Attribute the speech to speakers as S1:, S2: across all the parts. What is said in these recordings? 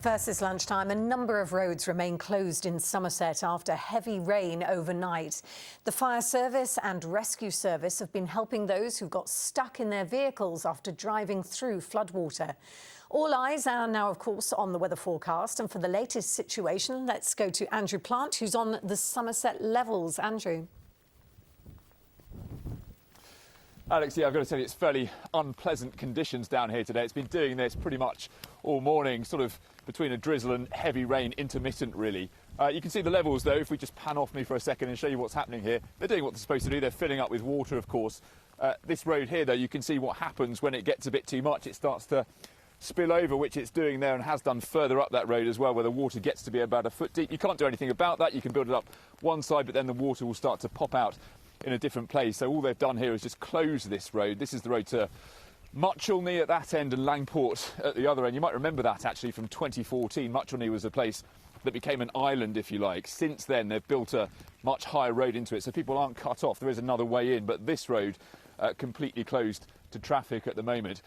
S1: First this lunchtime, a number of roads remain closed in Somerset after heavy rain overnight. The fire service and rescue service have been helping those who got stuck in their vehicles after driving through floodwater. All eyes are now, of course, on the weather forecast. And for the latest situation, let's go to Andrew Plant, who's on the Somerset Levels. Andrew.
S2: Alex, yeah, I've got to say it's fairly unpleasant conditions down here today. It's been doing this pretty much all morning, sort of between a drizzle and heavy rain, intermittent really. You can see the levels though, if we just pan off me for a second and show you what's happening here. They're doing what they're supposed to do, they're filling up with water of course. This road here though, you can see what happens when it gets a bit too much. It starts to spill over, which it's doing there and has done further up that road as well, where the water gets to be about a foot deep. You can't do anything about that, you can build it up one side, but then the water will start to pop out in a different place. So all they've done here is just close this road. This is the road to Muchelney at that end and Langport at the other end. You might remember that actually from 2014. Muchelney was a place that became an island, if you like. Since then, they've built a much higher road into it, so people aren't cut off. There is another way in, but this road completely closed to traffic at the moment.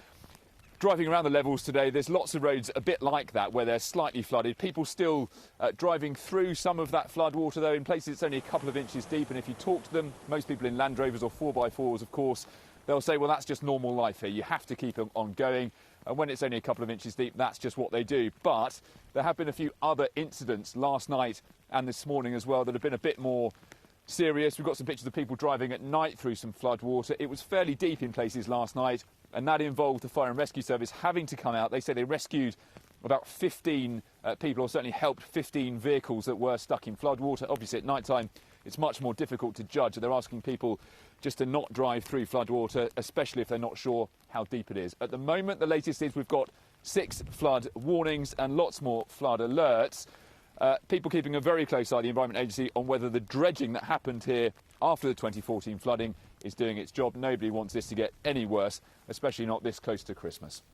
S2: Driving around the levels today, there's lots of roads a bit like that where they're slightly flooded. People still driving through some of that flood water, though. In places it's only a couple of inches deep, and if you talk to them, most people in Land Rovers or 4x4s, of course, they'll say, well, that's just normal life here. You have to keep them on going. And when it's only a couple of inches deep, that's just what they do. But there have been a few other incidents last night and this morning as well that have been a bit more serious. We've got some pictures of people driving at night through some flood water. It was fairly deep in places last night, and that involved the fire and rescue service having to come out. They say they rescued about 15 people, or certainly helped 15 vehicles that were stuck in flood water. Obviously at night time it's much more difficult to judge. They're asking people just to not drive through flood water, especially if they're not sure how deep it is. At the moment, the latest is we've got 6 flood warnings and lots more flood alerts. People keeping a very close eye, the Environment Agency, on whether the dredging that happened here after the 2014 flooding is doing its job. Nobody wants this to get any worse, especially not this close to Christmas.